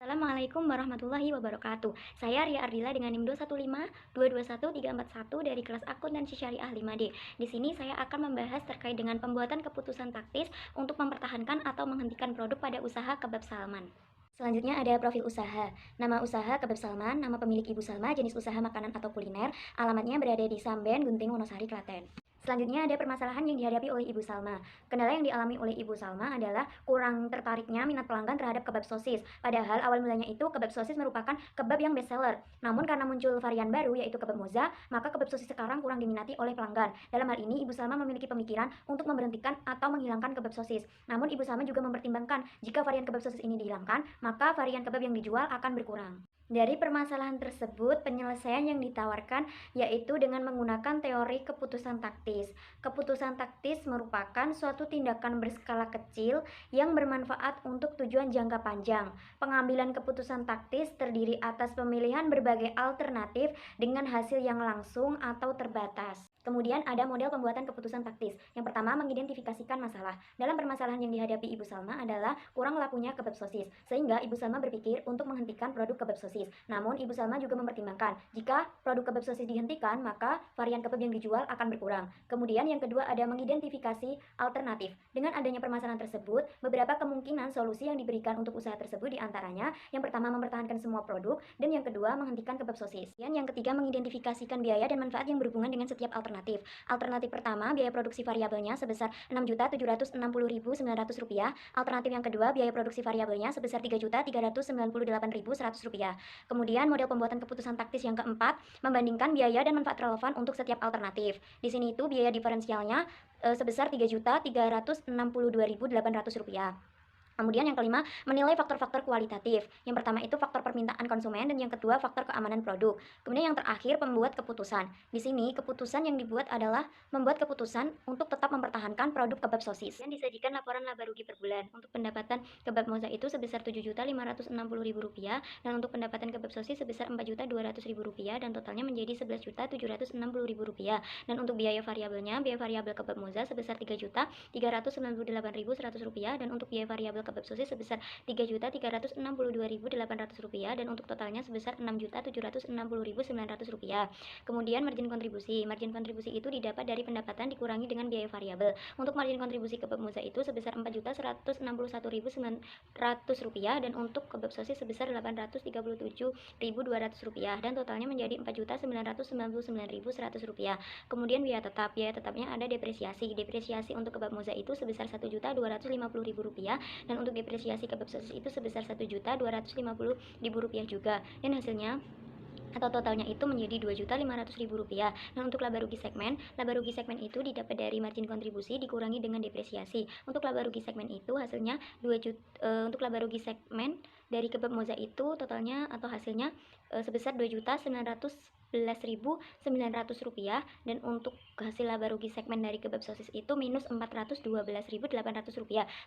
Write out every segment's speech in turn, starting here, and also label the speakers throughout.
Speaker 1: Assalamualaikum warahmatullahi wabarakatuh. Saya Ria Ardila dengan NIM 215221341 dari kelas Akuntansi Syariah 5D. Di sini saya akan membahas terkait dengan pembuatan keputusan taktis untuk mempertahankan atau menghentikan produk pada usaha kebab Salman. Selanjutnya ada profil usaha. Nama usaha kebab Salman, nama pemilik Ibu Salma, jenis usaha makanan atau kuliner, alamatnya berada di Samben, Gunting, Wonosari, Klaten. Selanjutnya ada permasalahan yang dihadapi oleh Ibu Salma. Kendala yang dialami oleh Ibu Salma adalah kurang tertariknya minat pelanggan terhadap kebab sosis. Padahal awal mulanya itu kebab sosis merupakan kebab yang best seller. Namun karena muncul varian baru yaitu kebab moza, maka kebab sosis sekarang kurang diminati oleh pelanggan. Dalam hal ini Ibu Salma memiliki pemikiran untuk memberhentikan atau menghilangkan kebab sosis. Namun Ibu Salma juga mempertimbangkan jika varian kebab sosis ini dihilangkan, maka varian kebab yang dijual akan berkurang. Dari permasalahan tersebut, penyelesaian yang ditawarkan yaitu dengan menggunakan teori keputusan taktis. Keputusan taktis merupakan suatu tindakan berskala kecil yang bermanfaat untuk tujuan jangka panjang. Pengambilan keputusan taktis terdiri atas pemilihan berbagai alternatif dengan hasil yang langsung atau terbatas. Kemudian ada model pembuatan keputusan taktis. Yang pertama, mengidentifikasikan masalah. Dalam permasalahan yang dihadapi Ibu Salma adalah kurang lakunya kebab sosis, sehingga Ibu Salma berpikir untuk menghentikan produk kebab sosis. Namun Ibu Salma juga mempertimbangkan, jika produk kebab sosis dihentikan, maka varian kebab yang dijual akan berkurang. Kemudian yang kedua ada mengidentifikasi alternatif. Dengan adanya permasalahan tersebut, beberapa kemungkinan solusi yang diberikan untuk usaha tersebut diantaranya, yang pertama mempertahankan semua produk, dan yang kedua menghentikan kebab sosis. Dan yang ketiga mengidentifikasikan biaya dan manfaat yang berhubungan dengan setiap alternatif. Alternatif pertama, biaya produksi variabelnya sebesar Rp6.760.900. Alternatif yang kedua, biaya produksi variabelnya sebesar Rp3.398.100. Kemudian model pembuatan keputusan taktis yang keempat, membandingkan biaya dan manfaat relevan untuk setiap alternatif. Di sini itu biaya diferensialnya sebesar Rp3.362.800. Kemudian yang kelima, menilai faktor-faktor kualitatif. Yang pertama itu faktor permintaan konsumen dan yang kedua faktor keamanan produk. Kemudian yang terakhir pembuat keputusan. Di sini keputusan yang dibuat adalah membuat keputusan untuk tetap mempertahankan produk kebab sosis. Dan disajikan laporan laba rugi per bulan. Untuk pendapatan kebab moza itu sebesar Rp7.560.000 dan untuk pendapatan kebab sosis sebesar Rp4.200.000 dan totalnya menjadi Rp11.760.000. Dan untuk biaya variabelnya, biaya variabel kebab moza sebesar Rp3.398.100 dan untuk biaya variabel kebab sosis sebesar Rp3.362.800 dan untuk totalnya sebesar Rp6.760.900. Kemudian margin kontribusi. Margin kontribusi itu didapat dari pendapatan dikurangi dengan biaya variabel. Untuk margin kontribusi kebab moza itu sebesar Rp4.161.900 dan untuk kebab sosis sebesar Rp837.200 dan totalnya menjadi Rp4.999.100. Kemudian biaya tetap. Biaya tetapnya ada depresiasi. Depresiasi untuk kebab moza itu sebesar Rp1.250.000 dan untuk depresiasi kebab sosis itu sebesar Rp1.250.000 juga. Dan hasilnya atau totalnya itu menjadi Rp2.500.000. Dan untuk laba rugi segmen itu didapat dari margin kontribusi dikurangi dengan depresiasi. Untuk laba rugi segmen itu hasilnya 2 juta, untuk laba rugi segmen dari kebab moza itu totalnya atau hasilnya sebesar Rp2.911.900 dan untuk hasil laba rugi segmen dari kebab sosis itu minus Rp412.800.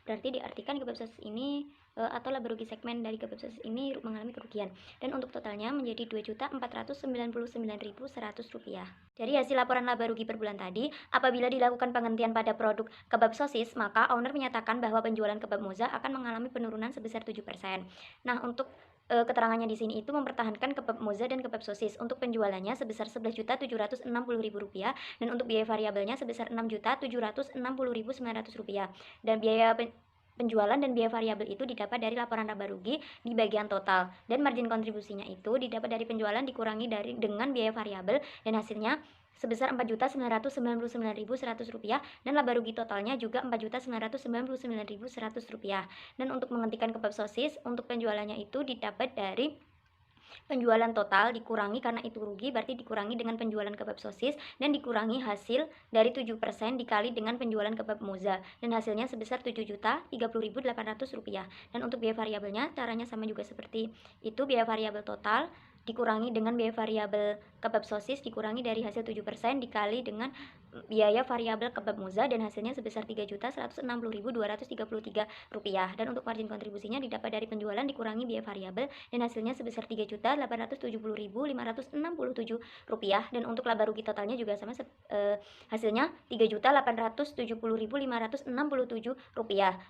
Speaker 1: Berarti diartikan kebab sosis ini atau laba rugi segmen dari kebab sosis ini mengalami kerugian. Dan untuk totalnya menjadi Rp2.499.100. Dari hasil laporan laba rugi per bulan tadi, apabila dilakukan penghentian pada produk kebab sosis, maka owner menyatakan bahwa penjualan kebab moza akan mengalami penurunan sebesar 7%. Nah, untuk keterangannya di sini itu mempertahankan kebab moza dan kebab sosis. Untuk penjualannya sebesar Rp11.760.000 dan untuk biaya variabelnya sebesar Rp6.760.900 dan biaya penjualan dan biaya variabel itu didapat dari laporan laba rugi di bagian total dan margin kontribusinya itu didapat dari penjualan dikurangi dengan biaya variabel dan hasilnya sebesar Rp4.999.100 dan laba rugi totalnya juga Rp4.999.100. Dan untuk menghentikan kebab sosis, untuk penjualannya itu didapat dari penjualan total dikurangi karena itu rugi berarti dikurangi dengan penjualan kebab sosis dan dikurangi hasil dari 7% dikali dengan penjualan kebab moza dan hasilnya sebesar Rp7.030.800. Dan untuk biaya variabelnya caranya sama juga seperti itu, biaya variabel total dikurangi dengan biaya variabel kebab sosis dikurangi dari hasil 7% dikali dengan biaya variabel kebab moza dan hasilnya sebesar Rp3.160.233. Dan untuk margin kontribusinya didapat dari penjualan dikurangi biaya variabel dan hasilnya sebesar Rp3.870.567. Dan untuk laba rugi totalnya juga sama, hasilnya Rp3.870.567.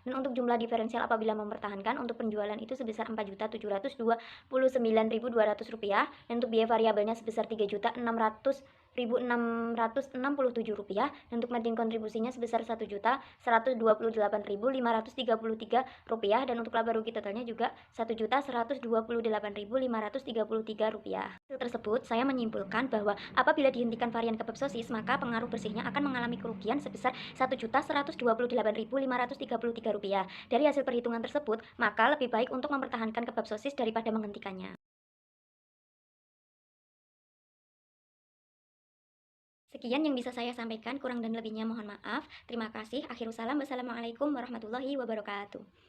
Speaker 1: Dan untuk jumlah diferensial apabila mempertahankan untuk penjualan itu sebesar Rp4.729.200. Dan untuk biaya variabelnya sebesar Rp3.600.667. Dan untuk margin kontribusinya sebesar Rp1.128.533. Dan untuk laba rugi totalnya juga Rp1.128.533. Hasil tersebut saya menyimpulkan bahwa apabila dihentikan varian kebab sosis, maka pengaruh bersihnya akan mengalami kerugian sebesar Rp1.128.533. Dari hasil perhitungan tersebut, maka lebih baik untuk mempertahankan kebab sosis daripada menghentikannya. Sekian yang bisa saya sampaikan, kurang dan lebihnya mohon maaf. Terima kasih. Akhirul salam. Wassalamualaikum warahmatullahi wabarakatuh.